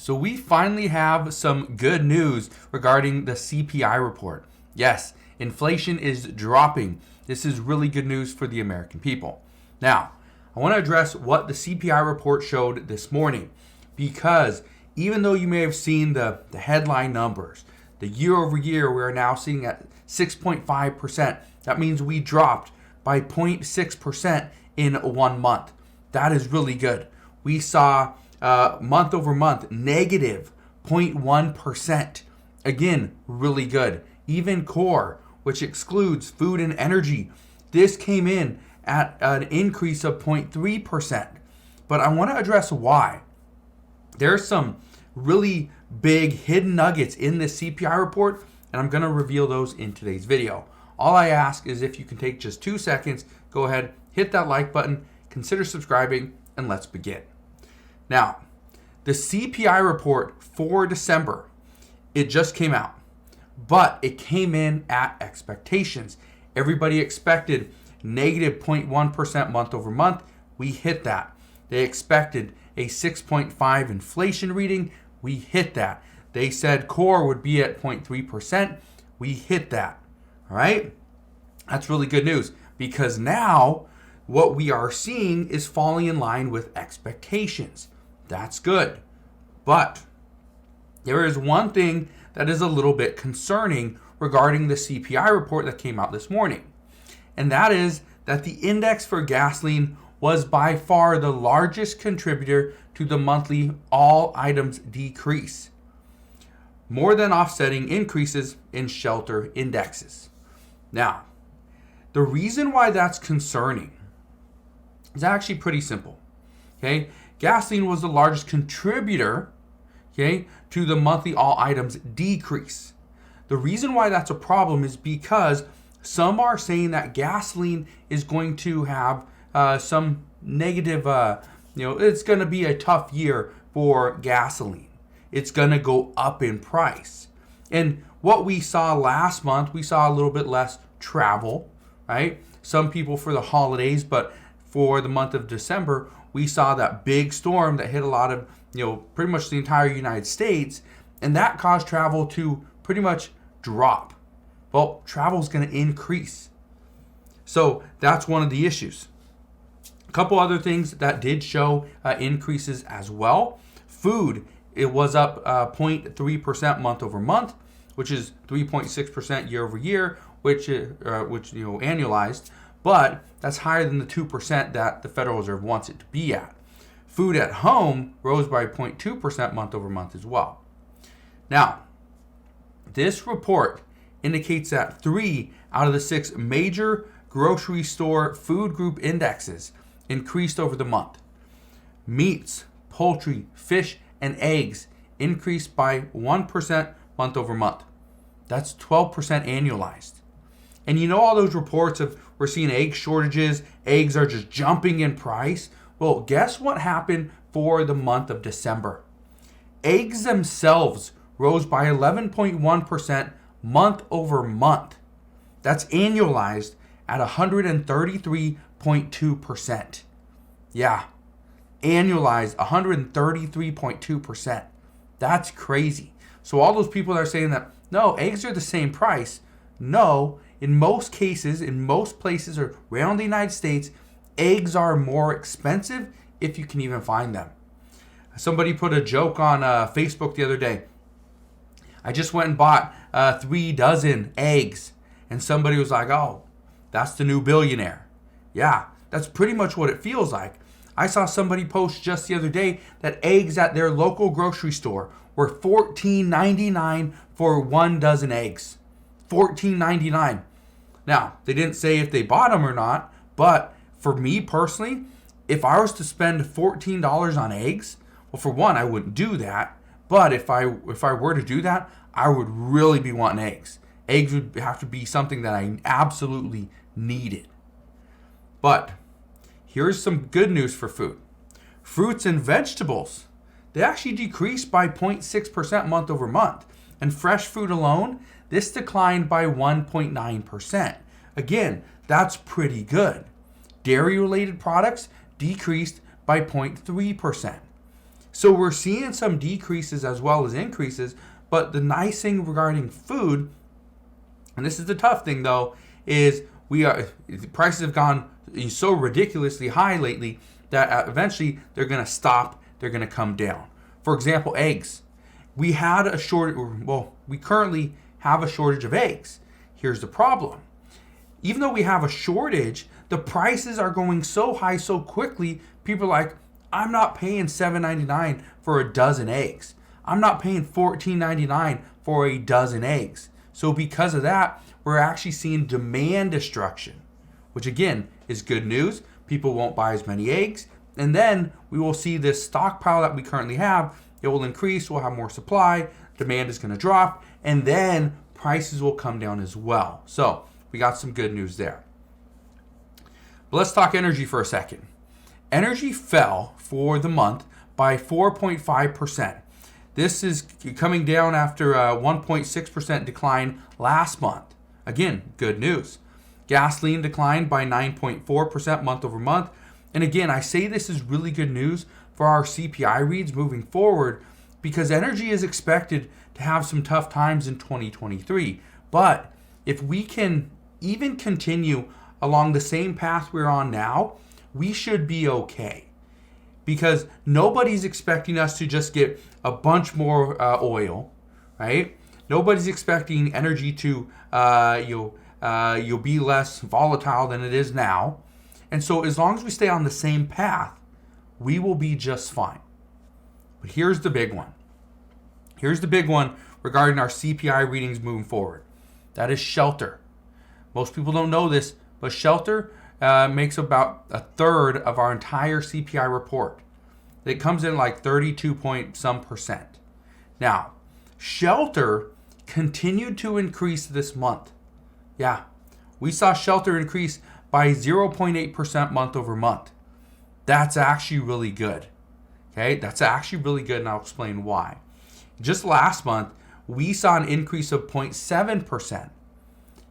So we finally have some good news regarding the CPI report. Yes, inflation is dropping. This is really good news for the American people. Now, I want to address what the CPI report showed this morning, because even though you may have seen the headline numbers, the year over year we are now seeing at 6.5%. That means we dropped by 0.6% in 1 month. That is really good. We saw month over month negative 0.1%. Again, really good. Even core, which excludes food and energy, this came in at an increase of 0.3%. But I want to address why. There's some really big hidden nuggets in this CPI report, and I'm going to reveal those in today's video. All I ask is if you can take just 2 seconds, go ahead, hit that like button, consider subscribing, and let's begin. Now, the CPI report for December, it just came out, but it came in at expectations. Everybody expected negative 0.1% month over month. We hit that. They expected a 6.5 inflation reading. We hit that. They said core would be at 0.3%. We hit that. All right? That's really good news, because now what we are seeing is falling in line with expectations. That's good. But there is one thing that is a little bit concerning regarding the CPI report that came out this morning. And that is that the index for gasoline was by far the largest contributor to the monthly all items decrease, more than offsetting increases in shelter indexes. Now, the reason why that's concerning is actually pretty simple. Okay, gasoline was the largest contributor, okay, to the monthly all items decrease. The reason why that's a problem is because some are saying that gasoline is going to have some negative, it's going to be a tough year for gasoline. It's going to go up in price. And what we saw last month, we saw a little bit less travel, right? Some people for the holidays, but for the month of December, we saw that big storm that hit a lot of, pretty much the entire United States, and that caused travel to pretty much drop. Well, travel is going to increase. So that's one of the issues. A couple other things that did show increases as well. Food, it was up 0.3% month over month, which is 3.6% year over year, which annualized, but that's higher than the 2% that the Federal Reserve wants it to be at. Food at home rose by 0.2% month over month as well. Now, this report indicates that 3 out of the 6 major grocery store food group indexes increased over the month. Meats, poultry, fish, and eggs increased by 1% month over month. That's 12% annualized. And all those reports of we're seeing egg shortages, eggs are just jumping in price. Well, guess what happened for the month of December? Eggs themselves rose by 11.1% month over month. That's annualized at 133.2%. Yeah, annualized 133.2%. That's crazy. So all those people that are saying that, no, eggs are the same price. No, in most cases, in most places around the United States, eggs are more expensive if you can even find them. Somebody put a joke on Facebook the other day. I just went and bought 3 dozen eggs. And somebody was like, oh, that's the new billionaire. Yeah, that's pretty much what it feels like. I saw somebody post just the other day that eggs at their local grocery store were $14.99 for 1 dozen eggs. $14.99. Now, they didn't say if they bought them or not, but for me personally, if I was to spend $14 on eggs, well, for one, I wouldn't do that. But if I were to do that, I would really be wanting eggs. Eggs would have to be something that I absolutely needed. But here's some good news for food. Fruits and vegetables, they actually decreased by 0.6% month over month. And fresh food alone, this declined by 1.9%. Again, that's pretty good. Dairy-related products decreased by 0.3%. So we're seeing some decreases as well as increases, but the nice thing regarding food, and this is the tough thing though, is the prices have gone so ridiculously high lately that eventually they're going to stop, they're going to come down. For example, eggs. We currently have a shortage of eggs. Here's the problem. Even though we have a shortage, the prices are going so high so quickly, people are like, I'm not paying $7.99 for a dozen eggs. I'm not paying $14.99 for a dozen eggs. So because of that, we're actually seeing demand destruction, which again is good news. People won't buy as many eggs. And then we will see this stockpile that we currently have. It will increase. We'll have more supply. Demand is going to drop. And then prices will come down as well. So we got some good news there. But let's talk energy for a second. Energy fell for the month by 4.5%. This is coming down after a 1.6% decline last month. Again, good news. Gasoline declined by 9.4% month over month. And again, I say this is really good news for our CPI reads moving forward because energy is expected to have some tough times in 2023. But if we can even continue along the same path we're on now, we should be okay. Because nobody's expecting us to just get a bunch more oil, right? Nobody's expecting energy to you'll be less volatile than it is now. And so as long as we stay on the same path, we will be just fine. But here's the big one. Here's the big one regarding our CPI readings moving forward. That is shelter. Most people don't know this, but shelter makes about a third of our entire CPI report. It comes in like 32 point some percent. Now, shelter continued to increase this month. Yeah, we saw shelter increase by 0.8% month over month. That's actually really good. Okay, that's actually really good, and I'll explain why. Just last month, we saw an increase of 0.7%.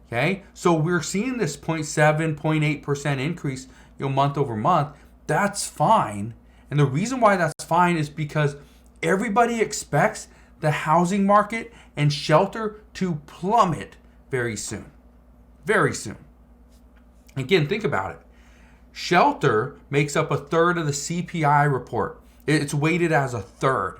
Okay, so we're seeing this 0.7, 0.8% increase, month over month. That's fine. And the reason why that's fine is because everybody expects the housing market and shelter to plummet very soon. Very soon. Again, think about it. Shelter makes up a third of the CPI report. It's weighted as a third.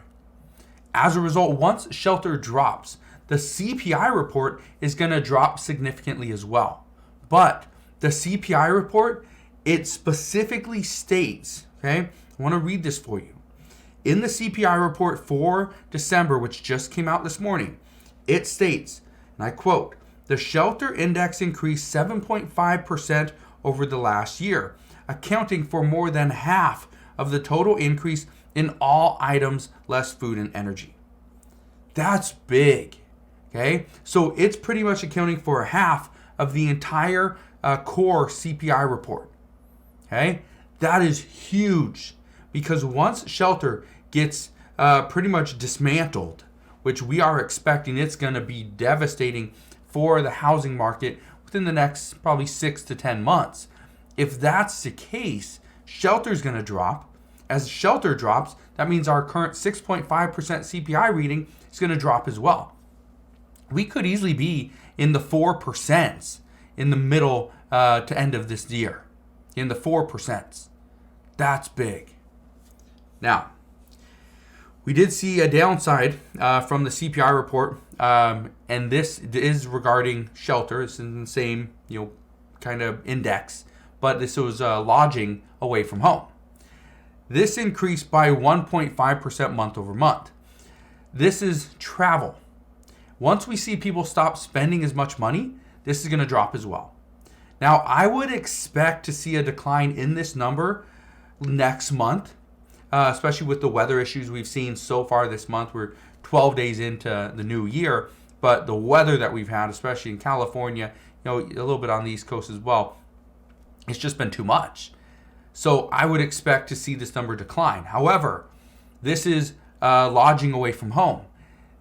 As a result, once shelter drops, the CPI report is going to drop significantly as well. But the CPI report, it specifically states, okay, I want to read this for you. In the CPI report for December, which just came out this morning, it states, and I quote, the shelter index increased 7.5% over the last year, accounting for more than half of the total increase in all items less food and energy. That's big. Okay, so it's pretty much accounting for half of the entire core CPI report. Okay, that is huge because once shelter gets pretty much dismantled, which we are expecting it's going to be devastating for the housing market within the next probably 6 to 10 months. If that's the case, shelter is going to drop. As shelter drops, that means our current 6.5% CPI reading is going to drop as well. We could easily be in the 4% in the middle to end of this year. In the 4%. That's big. Now, we did see a downside from the CPI report, and this is regarding shelter. It's in the same, kind of index, but this was lodging away from home. This increased by 1.5% month over month. This is travel. Once we see people stop spending as much money, this is going to drop as well. Now, I would expect to see a decline in this number next month, especially with the weather issues we've seen so far this month. We're 12 days into the new year, but the weather that we've had, especially in California, a little bit on the East Coast as well, it's just been too much. So I would expect to see this number decline. However, this is lodging away from home.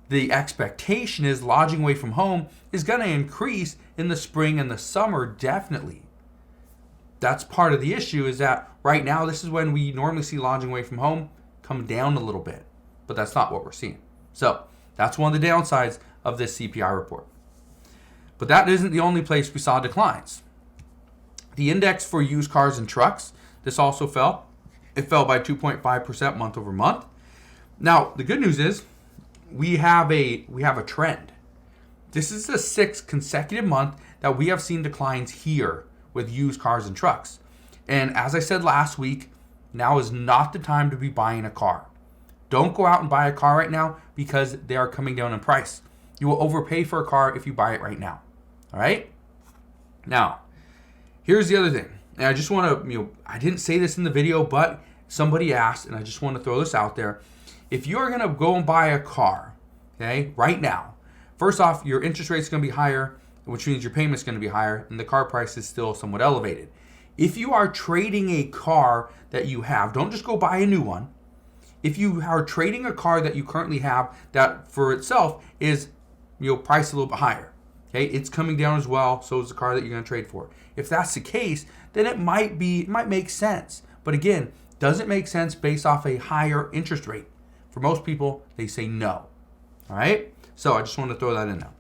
The expectation is lodging away from home is going to increase in the spring and the summer, definitely. That's part of the issue, is that right now, this is when we normally see lodging away from home come down a little bit, but that's not what we're seeing. So that's one of the downsides of this CPI report. But that isn't the only place we saw declines. The index for used cars and trucks, this also fell. It fell by 2.5% month over month. Now, the good news is we have a trend. This is the 6th consecutive month that we have seen declines here with used cars and trucks. And as I said last week, now is not the time to be buying a car. Don't go out and buy a car right now because they are coming down in price. You will overpay for a car if you buy it right now. All right? Now, here's the other thing. And I just want to, I didn't say this in the video, but somebody asked, and I just want to throw this out there. If you're going to go and buy a car, okay, right now, first off, your interest rate is going to be higher, which means your payment's going to be higher, and the car price is still somewhat elevated. If you are trading a car that you have, don't just go buy a new one. If you are trading a car that you currently have that for itself is, priced a little bit higher, okay, it's coming down as well, so is the car that you're going to trade for. If that's the case, then it might make sense. But again, does it make sense based off a higher interest rate? For most people, they say no. All right? So I just want to throw that in there.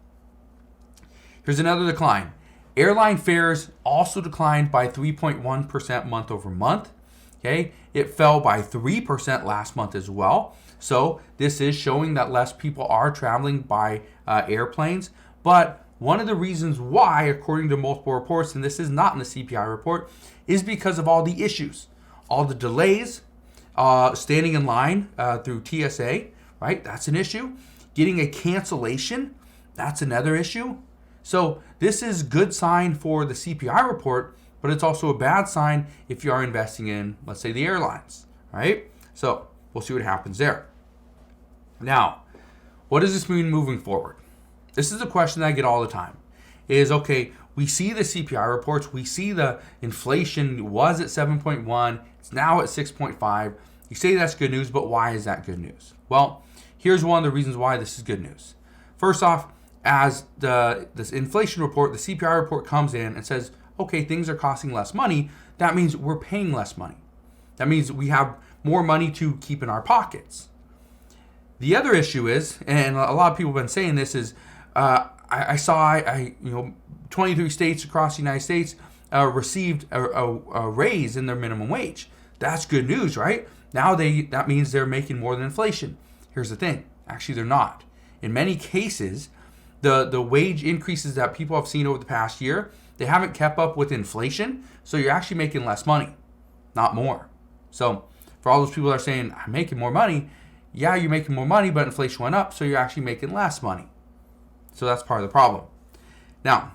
Here's another decline. Airline fares also declined by 3.1% month over month. Okay? It fell by 3% last month as well. So this is showing that less people are traveling by airplanes. But one of the reasons why, according to multiple reports, and this is not in the CPI report, is because of all the issues, all the delays, standing in line through TSA, right? That's an issue. Getting a cancellation, that's another issue. So this is good sign for the CPI report, but it's also a bad sign if you are investing in, let's say, the airlines, right? So we'll see what happens there. Now, what does this mean moving forward? This is a question that I get all the time. Is, okay, we see the CPI reports, we see the inflation was at 7.1, it's now at 6.5. You say that's good news, but why is that good news? Well, here's one of the reasons why this is good news. First off, as this inflation report, the CPI report comes in and says, okay, things are costing less money, that means we're paying less money. That means we have more money to keep in our pockets. The other issue is, and a lot of people have been saying this, is I saw 23 states across the United States received a raise in their minimum wage. That's good news, right? Now that means they're making more than inflation. Here's the thing. Actually, they're not. In many cases, the wage increases that people have seen over the past year, they haven't kept up with inflation, so you're actually making less money, not more. So for all those people that are saying, I'm making more money, yeah, you're making more money, but inflation went up, so you're actually making less money. So that's part of the problem. Now,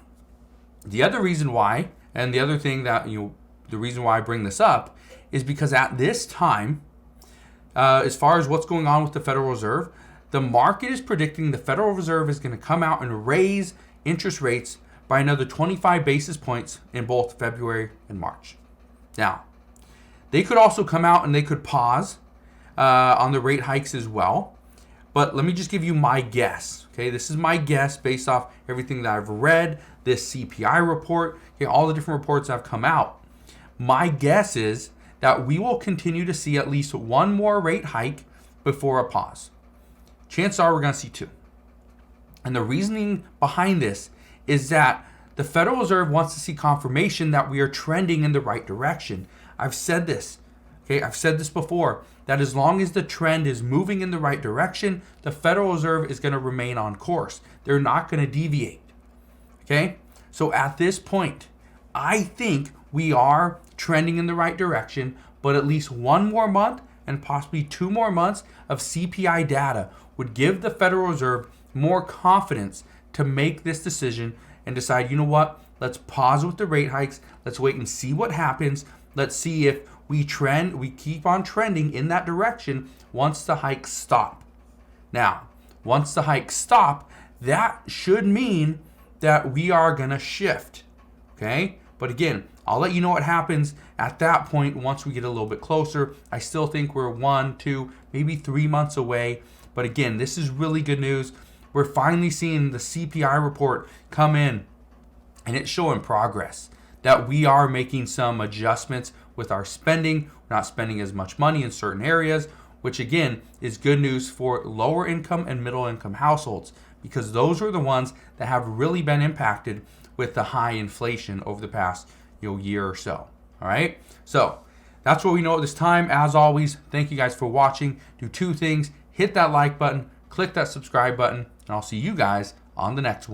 the other reason why, and the other thing that, the reason why I bring this up is because at this time, as far as what's going on with the Federal Reserve, the market is predicting the Federal Reserve is going to come out and raise interest rates by another 25 basis points in both February and March. Now, they could also come out and they could pause on the rate hikes as well. But let me just give you my guess. Okay, this is my guess based off everything that I've read, this CPI report, okay, all the different reports that have come out. My guess is that we will continue to see at least one more rate hike before a pause. Chances are we're going to see two. And the reasoning behind this is that the Federal Reserve wants to see confirmation that we are trending in the right direction. I've said this. Okay, I've said this before, that as long as the trend is moving in the right direction, the Federal Reserve is going to remain on course. They're not going to deviate. Okay, so at this point, I think we are trending in the right direction, but at least one more month and possibly 2 more months of CPI data would give the Federal Reserve more confidence to make this decision and decide, you know what, let's pause with the rate hikes. Let's wait and see what happens. Let's see if we keep on trending in that direction once the hikes stop. Now, once the hikes stop, that should mean that we are going to shift. Okay? But again, I'll let you know what happens at that point once we get a little bit closer. I still think we're 1, 2, maybe 3 months away. But again, this is really good news. We're finally seeing the CPI report come in, and it's showing progress, that we are making some adjustments with our spending. We're not spending as much money in certain areas. which again is good news for lower income and middle income households, because those are the ones that have really been impacted with the high inflation over the past year or so. All right, so that's what we know at this time. As always, thank you guys for watching. Do two things: hit that like button, click that subscribe button, and I'll see you guys on the next one.